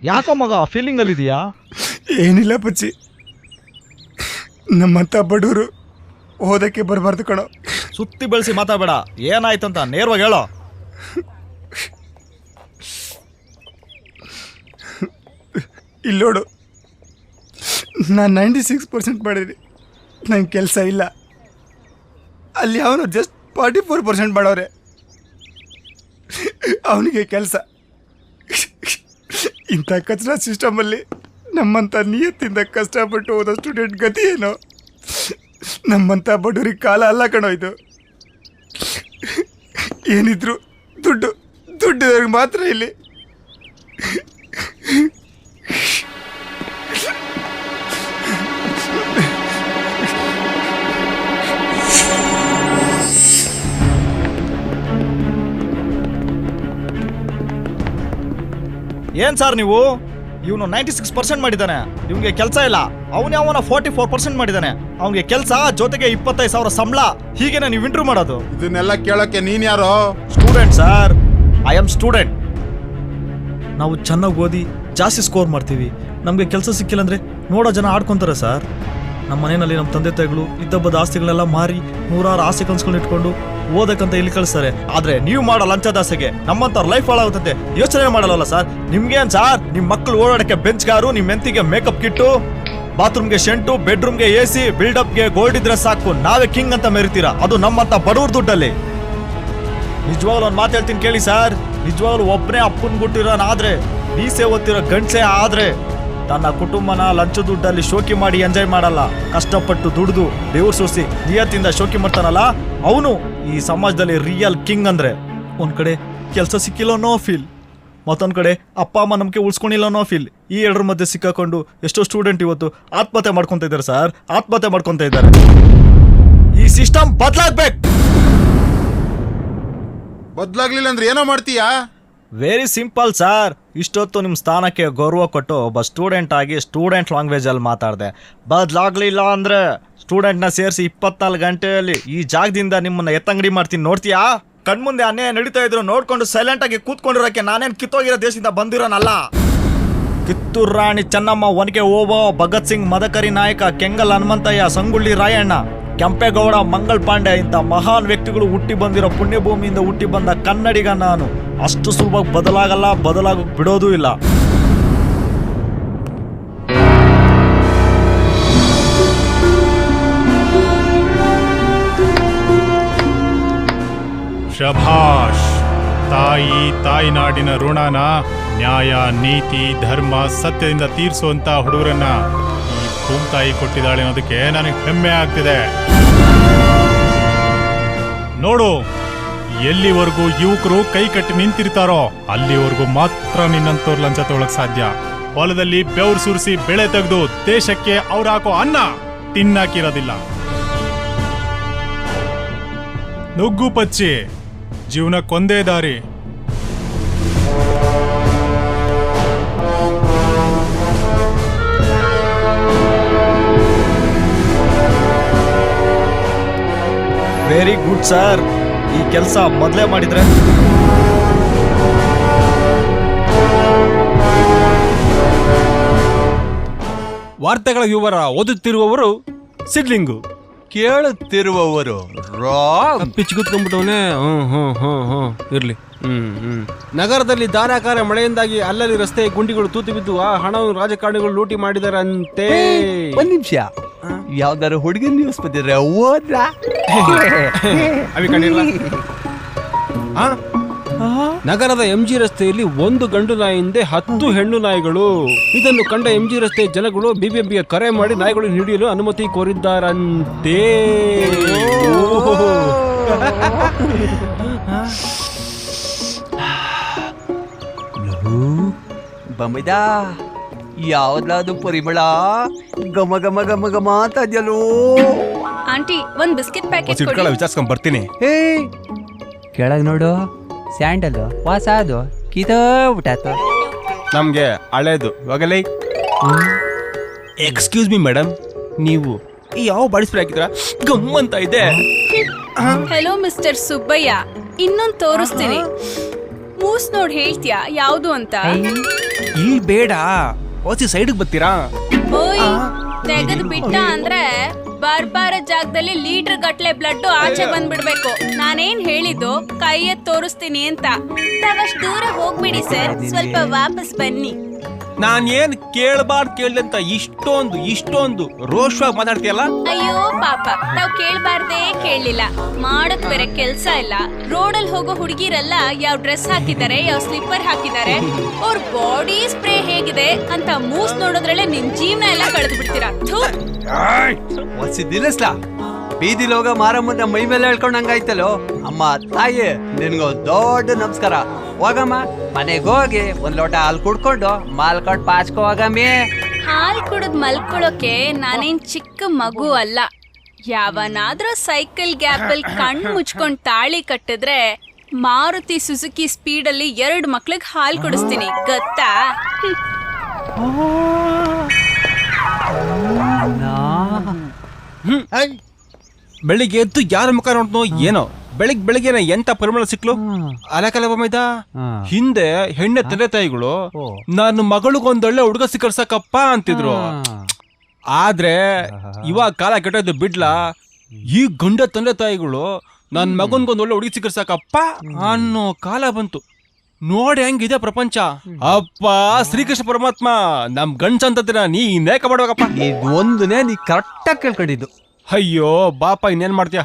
ಯಾಕೋ ಮಗ ಫೀಲಿಂಗ್ ಅಲ್ಲಿ ಇದೆಯಾ? ಏನಿಲ್ಲ ಪಚ್ಚಿ, ನಮ್ಮಂತ ಬಡವರು ಓದಕ್ಕೆ ಬರಬಾರ್ದು ಕಣೋ. ಸುತ್ತಿ ಬೆಳೆಸಿ ಮಾತಾಡಬೇಡ, ಏನಾಯ್ತಂತ ನೇರವಾಗಿ ಹೇಳೋ. ಇಲ್ಲೋಡು, ನಾನು 96% ಮಾಡಿದ್ದೀನಿ, ನಂಗೆ ಕೆಲಸ ಇಲ್ಲ. ಅಲ್ಲಿ ಅವನು ಜಸ್ಟ್ 44% ಮಾಡೋರೆ, ಅವನಿಗೆ ಕೆಲಸ. ಇಂಥ ಕಚರಾ ಸಿಸ್ಟಮಲ್ಲಿ ನಮ್ಮಂಥ ನಿಯತ್ತಿಂದ ಕಷ್ಟಪಟ್ಟು ಓದೋ ಸ್ಟೂಡೆಂಟ್ ಗತಿ ಏನೋ. ನಮ್ಮಂಥ ಬಡವರಿಗೆ ಕಾಲ ಅಲ್ಲ ಕಣೋ ಇದು. ಏನಿದ್ರು ದುಡ್ಡು ಮಾತ್ರ ಇಲ್ಲಿ. ಏನ್ ಸರ್ ನೀವು? ಇವನು 96% ಮಾಡಿದ್ದಾನೆ, ಇವನಿಗೆ ಕೆಲಸ ಇಲ್ಲ. ಅವನ 44% ಮಾಡಿದ್ದಾನೆ, ಅವನಿಗೆ ಕೆಲಸ, ಜೊತೆಗೆ 25,000 ಸಂಬಳ. ಹೀಗೇನೆ ನೀವು ಇಂಟರ್ವ್ಯೂ ಮಾಡೋದು? ಇದನ್ನೆಲ್ಲ ಕೇಳಕ್ಕೆ ನೀನ್ ಯಾರೋ? Student sir, I am student. ನಾವು ಚೆನ್ನಾಗಿ ಓದಿ ಜಾಸ್ತಿ ಸ್ಕೋರ್ ಮಾಡ್ತೀವಿ, ನಮಗೆ ಕೆಲಸ ಸಿಕ್ಕಿಲ್ಲ ಅಂದ್ರೆ ನೋಡೋ ಜನ ಆಡ್ಕೊಂತಾರೆ ಸರ್. ನಮ್ಮ ಮನೆಯಲ್ಲಿ ನಮ್ಮ ತಂದೆ ತಾಯಿಗಳು ಇದ್ದಬ್ಬದ ಆಸ್ತಿಗಳೆಲ್ಲ ಮಾರಿ ನೂರಾರು ಆಸೆ ಕನ್ಸ್ಕೊಂಡು ಇಟ್ಕೊಂಡು ಓದಕ್ಕಂತ ಇಲ್ಲಿ ಕಳಿಸ್ತಾರೆ. ಆದ್ರೆ ನೀವು ಮಾಡೋ ಲಂಚದಾಸೆಗೆ ನಮ್ಮಂತವ್ರ ಲೈಫ್ ಹಾಳಾಗುತ್ತದೆ, ಯೋಚನೆ ಮಾಡಲ್ಲ ಸರ್. ನಿಮ್ಗೇನ್ ಸರ್, ನಿಮ್ ಮಕ್ಕಳು ಓಡಾಡಕ್ಕೆ ಬೆಂಚ್ ಕಾರು, ನಿಮ್ ಮೆಂತಿಗೆ ಮೇಕಪ್ ಕಿಟ್ಟು, ಬಾತ್ರೂಮ್ಗೆ ಶೆಂಟು, ಬೆಡ್ರೂಮ್ಗೆ AC, ಬಿಲ್ಡಪ್ಗೆ ಗೋಲ್ಡ್ ಇದ್ರೆ ಸಾಕು ನಾವೇ ಕಿಂಗ್ ಅಂತ ಮೆರಿತೀರಾ, ಅದು ನಮ್ಮಂತ ಬಡವ್ರ ದುಡ್ಡಲ್ಲಿ. ನಿಜವಾಗ್ಲೂ ಒಂದು ಮಾತು ಹೇಳ್ತೀನಿ ಕೇಳಿ ಸರ್, ನಿಜವಾಗ್ಲೂ ಒಬ್ಬನೇ ಅಪ್ಪನ್ ಗುಟ್ಟಿರೋನಾದ್ರೆ, ಬೀಸೆ ಓದ್ತಿರೋ ಗಂಡ್ಸೆ ಆದ್ರೆ ತನ್ನ ಕುಟುಂಬನ ಲಂಚ ದುಡ್ಡಲ್ಲಿ ಶೋಕಿ ಮಾಡಿ ಎಂಜಾಯ್ ಮಾಡಲ್ಲ. ಕಷ್ಟಪಟ್ಟು ದುಡಿದು ದೇವ್ರು ಸೋಸಿ ನಿಯತ್ತಿಂದ ಶೋಕಿ ಮಾಡ್ತಾನಲ್ಲ, ಅವನು ಈ ಸಮಾಜದಲ್ಲಿ ರಿಯಲ್ ಕಿಂಗ್. ಅಂದ್ರೆ ಒಂದ್ ಕಡೆ ಕೆಲಸ ಸಿಕ್ಕಿಲ್ಲ ಅನ್ನೋ ಫೀಲ್, ಮತ್ತೊಂದ್ ಕಡೆ ಅಪ್ಪ ಅಮ್ಮ ನಂಬಿಕೆ ಉಳಿಸ್ಕೊಂಡಿಲ್ಲ ಅನ್ನೋ ಫೀಲ್. ಈ ಎರಡರ ಮಧ್ಯೆ ಸಿಕ್ಕಾಕೊಂಡು ಎಷ್ಟೋ ಸ್ಟೂಡೆಂಟ್ ಇವತ್ತು ಆತ್ಮಹತ್ಯೆ ಮಾಡ್ಕೊಂತ ಇದ್ದಾರೆ ಸರ್, ಆತ್ಮಹತ್ಯೆ ಮಾಡ್ಕೊಂತ ಇದ್ದಾರೆ. ಈ ಸಿಸ್ಟಮ್ ಬದಲಾಗ್ಬೇಕು. ಬದಲಾಗ್ಲಿಲ್ಲ ಅಂದ್ರೆ ಏನೋ ಮಾಡ್ತೀಯಾ? Very simple sir. ಇಷ್ಟೊತ್ತು ನಿಮ್ಮ ಸ್ಥಾನಕ್ಕೆ ಗೌರವ ಕೊಟ್ಟು ಒಬ್ಬ ಸ್ಟೂಡೆಂಟ್ ಆಗಿ ಸ್ಟೂಡೆಂಟ್ ಲ್ಯಾಂಗ್ವೇಜ್ ಅಲ್ಲಿ ಮಾತಾಡಿದೆ. ಬದಲಾಗ್ಲಿಲ್ಲ ಅಂದ್ರೆ ಸ್ಟೂಡೆಂಟ್ನ ಸೇರಿಸಿ 24 ಗಂಟೆಯಲ್ಲಿ ಈ ಜಾಗದಿಂದ ನಿಮ್ಮನ್ನ ಎತ್ತಂಗಡಿ ಮಾಡ್ತೀನಿ, ನೋಡ್ತೀಯಾ? ಕಣ್ಮುಂದೆ ಅನ್ಯಾಯ ನಡೀತಾ ಇದ್ರು ನೋಡ್ಕೊಂಡು ಸೈಲೆಂಟ್ ಆಗಿ ಕೂತ್ಕೊಂಡಿರೋಕೆ ನಾನೇನು ಕಿತ್ತೋಗಿರೋ ದೇಶದಿಂದ ಬಂದಿರೋನಲ್ಲ. ಕಿತ್ತೂರು ರಾಣಿ ಚೆನ್ನಮ್ಮ, ಒನಕೆ ಓಬವ್ವ, ಭಗತ್ ಸಿಂಗ್, ಮದಕರಿ ನಾಯಕ, ಕೆಂಗಲ್ ಹನುಮಂತಯ್ಯ, ಸಂಗೊಳ್ಳಿ ರಾಯಣ್ಣ, ಕೆಂಪೇಗೌಡ, ಮಂಗಲ್ ಪಾಂಡೆ ಇಂಥ ಮಹಾನ್ ವ್ಯಕ್ತಿಗಳು ಹುಟ್ಟಿ ಬಂದಿರೋ ಪುಣ್ಯಭೂಮಿಯಿಂದ ಹುಟ್ಟಿ ಬಂದ ಕನ್ನಡಿಗ ನಾನು. ಅಷ್ಟು ಸುಲಭವಾಗಿ ಬದಲಾಗಲ್ಲ, ಬದಲಾಗೋಕ್ ಬಿಡೋದೂ ಇಲ್ಲ. ಶಭಾಷ್. ತಾಯಿ ನಾಡಿನ ಋಣನ ನ್ಯಾಯ, ನೀತಿ, ಧರ್ಮ, ಸತ್ಯದಿಂದ ತೀರಿಸುವಂತ ಹುಡುಗರನ್ನ ಈ ಭೂಮ್ತಾಯಿ ಕೊಟ್ಟಿದ್ದಾಳೆ ಅನ್ನೋದಕ್ಕೆ ನನಗೆ ಹೆಮ್ಮೆ ಆಗ್ತಿದೆ. ನೋಡು, ಎಲ್ಲಿವರೆಗೂ ಯುವಕರು ಕೈ ಕಟ್ಟಿ ನಿಂತಿರ್ತಾರೋ ಅಲ್ಲಿವರೆಗೂ ಮಾತ್ರ ನಿನ್ನಂತವ್ರು ಲಂಚ ತಗೊಳಕ್ ಸಾಧ್ಯ. ಹೊಲದಲ್ಲಿ ಬೆವರು ಸುರಿಸಿ ಬೆಳೆ ತೆಗೆದು ದೇಶಕ್ಕೆ ಅವ್ರು ಹಾಕೋ ಅನ್ನ ತಿನ್ನಾಕಿರೋದಿಲ್ಲ. ನುಗ್ಗು ಪಚ್ಚಿ, ಜೀವನಕ್ಕೊಂದೇ ದಾರಿ. Very good sir. ಈ ಕೆಲಸ ಮೊದಲೇ ಮಾಡಿದ್ರೆ ವಾರ್ತೆಗಳ ವಿವರ ಓದುತ್ತಿರುವವರು ಸಿಡ್ಲಿಂಗು, ಕೇಳುತ್ತಿರುವವರು ಪಿಚ್ಚು ಕೂತ್ಕೊಂಡ್ಬಿಟ್ಟವನೇ. ಇರ್ಲಿ. ನಗರದಲ್ಲಿ ಧಾರಾಕಾರ ಮಳೆಯಿಂದಾಗಿ ಅಲ್ಲಲ್ಲಿ ರಸ್ತೆ ಗುಂಡಿಗಳು ತೂತು ಬಿದ್ದು ಆ ಹಣವನ್ನು ರಾಜಕಾರಣಿಗಳು ಲೂಟಿ ಮಾಡಿದರಂತೆ. ಒಂದ್ ನಿಮಿಷ, ಯಾವ್ದಾರು ಹುಡುಗನ್ ನ್ಯೂಸ್ ಬಂದಿದ್ರೆ ಓದ್ರ ಅವಿ ಕಂಡಿಲ್ಲ. ನಗರದ MG ರಸ್ತೆಯಲ್ಲಿ ಒಂದು ಗಂಡು ನಾಯಿಯಿಂದ 10 ಹೆಣ್ಣು ನಾಯಿಗಳು. ಇದನ್ನು ಕಂಡ MG ರಸ್ತೆ ಜನಗಳು BBMPಗೆ ಕರೆ ಮಾಡಿ ನಾಯಿಗಳು ಹಿಡಿಯಲು ಅನುಮತಿ ಕೋರಿದ್ದಾರಂತೆ. ಬಮಿದ, ಯಾವ್ದಾದ್ರು ಪರಿಮಳ ಗಮ ಗಮ ಗಮ ಗಮ ಅಂತ ಅದೆಯಲ್ಲೋ. ಆಂಟಿ, ಒಂದ್ ಬಿಸ್ಕೆಟ್ ಪ್ಯಾಕೆಟ್ ಕೊಡಿ. ವಿಚಾರಿಸ್ಕೊಂಡ್ ಬರ್ತೀನಿ. ಹೇ, ಕೆಳಗ್ ನೋಡು, ಸ್ಯಾಂಡಲ್ ವಾಸ ಅದು ಕಿತೋಗ್ಬಿಟ್ಟಾತ. ನಮ್ಗೆ ಹಳೇದು ಹೋಗಲೇ. ಎಕ್ಸ್ಕ್ಯೂಸ್ ಮಿ ಮೇಡಮ್, ನೀವು ಯಾವ ಬಾಡಿ ಸ್ಪ್ರೇ ಹಾಕಿದ್ರ ಗಮ್ಮಂತ ಇದೆ. ಹೆಲೋ ಮಿಸ್ಟರ್ ಸುಬ್ಬಯ್ಯ, ಇನ್ನೊಂದ್ ತೋರಿಸ್ತೀನಿ. ಮೂಸ್ ನೋಡ್ ಹೇಳ್ತೀಯಾ ಯಾವ್ದು ಅಂತ? ಇಲ್ಲಿ ಬೇಡ ಓಸಿ ಸೈಡ್ಗೆ ಬರ್ತೀರಾ? ಓಯ್ ತೆಗೆದು ಬಿಟ್ಟ ಅಂದ್ರೆ ಬರ್ಬಾರ ಜಾಗದಲ್ಲಿ ಲೀಟರ್ ಗಟ್ಲೆ ಬ್ಲಡ್ ಆಚೆ ಬಂದ್ಬಿಡ್ಬೇಕು. ನಾನೇನ್ ಹೇಳಿದ್ದು ಕೈ ಎತ್ತಿ ತೋರಿಸ್ತೀನಿ ಅಂತ. ತಾವಷ್ಟು ದೂರ ಹೋಗ್ಬಿಡಿ ಸರ್, ಸ್ವಲ್ಪ ವಾಪಸ್ ಬನ್ನಿ. ನಾನ್ ಏನ್ ಕೇಳ್ದೆ ಅಂತ ಇಷ್ಟೊಂದು ರೋಷವಾಗಿ ಮಾತಾಡ್ತೀಯಲ್ಲ? ಅಯ್ಯೋ ಪಾಪ, ತಾವ್ ಕೇಳ್ಬಾರ್ದೇ ಕೇಳಲಿಲ್ಲ. ಮಾಡಕ್ ಬೇರೆ ಕೆಲ್ಸ ಇಲ್ಲ. ರೋಡಲ್ಲಿ ಹೋಗೋ ಹುಡುಗಿರೆಲ್ಲ ಯಾವ ಡ್ರೆಸ್ ಹಾಕಿದ್ದಾರೆ, ಯಾವ ಸ್ಲಿಪ್ಪರ್ ಹಾಕಿದ್ದಾರೆ, ಅವ್ರ ಬಾಡಿ ಸ್ಪ್ರೇ ಹೇಗಿದೆ ಅಂತ ಮೂಸ್ ನೋಡೋದ್ರಲ್ಲೇ ನಿಮ್ ಜೀವನ ಎಲ್ಲ ಕಳೆದು ಬಿಡ್ತೀರಾ. ದಿನಸ್ಲಾ ಬೀದಿಲಿ ಹೋಗೋ ಮಾರಮ್ಮನ ಮೈ ಮೇಲೆ ಹೇಳ್ಕೊಂಡಂಗಾಯ್ತಲ್ಲೋ. ಅಮ್ಮ ತಾಯಿ ನಿನ್ಗೋ ದೊಡ್ಡ ನಮಸ್ಕಾರ. ಹೋಗಮ್ಮ ಮನೆಗೆ ಹೋಗಿ ಒಂದ್ ಲೋಟ ಹಾಲು ಕುಡ್ಕೊಂಡು ಮಾಲ್ಕೊಂಡು ಪಾಚ್ಕೋ ಹೋಗಮ್ಮಿ. ಹಾಲ್ ಕುಡಿದ್ ಮಲ್ಕೊಳಕ್ಕೆ ನಾನೇನ್ ಚಿಕ್ಕ ಮಗು ಅಲ್ಲ. ಯಾವನಾದ್ರೂ ಸೈಕಲ್ ಗ್ಯಾಪಲ್ಲಿ ಕಣ್ಣು ಮುಚ್ಕೊಂಡ್ ತಾಳಿ ಕಟ್ಟಿದ್ರೆ ಮಾರುತಿ ಸುಜುಕಿ ಸ್ಪೀಡಲ್ಲಿ 2 ಮಕ್ಳಿಗೆ ಹಾಲ್ ಕುಡಿಸ್ತೀನಿ, ಗೊತ್ತಾ? ಬೆಳಿಗ್ಗೆ ಎದ್ದು ಯಾರ ಮುಖ ನೋಡ್ನೋ ಏನೋ, ಬೆಳಿಗ್ಗೆ ಎಂತ ಪರಿಮಳ ಸಿಕ್ಲು. ಅಲಕಲಬ ಹಿಂದೆ ಹೆಣ್ಣೆ ತಂದೆ ತಾಯಿಗಳು ನಾನು ಮಗಳಿಗೊಂದೊಳ್ಳೆ ಹುಡುಗ ಸಿಕ್ಕರ್ಸಕಪ್ಪ ಅಂತಿದ್ರು. ಆದ್ರೆ ಇವಾಗ ಕಾಲ ಕೆಟ್ಟದ್ದು ಬಿಡ್ಲಾ, ಈ ಗಂಡ ತಂದೆ ತಾಯಿಗಳು ನನ್ ಮಗನ್ಗೊಂದೊಳ್ಳೆ ಹುಡುಗಿ ಸಿಕ್ಕರ್ಸಕಪ್ಪ ಅನ್ನೋ ಕಾಲ ಬಂತು. ನೋಡಿ ಹೆಂಗಿದೆ ಪ್ರಪಂಚ. ಅಪ್ಪ ಶ್ರೀಕೃಷ್ಣ ಪರಮಾತ್ಮ ನಮ್ ಗಂಡ್ಸ ಅಂತಂದ್ರೆ ನೀನೇಕ ಮಾಡ್ಬೇಕಪ್ಪ. ಇದೊಂದನೇ ನೀ ಕರೆಕ್ಟಾಗಿ ಕೇಳ್ಕೊಂಡಿದ್ದು. ಅಯ್ಯೋ ಬಾಪ ಇನ್ನೇನ್ ಮಾಡ್ತೀಯ.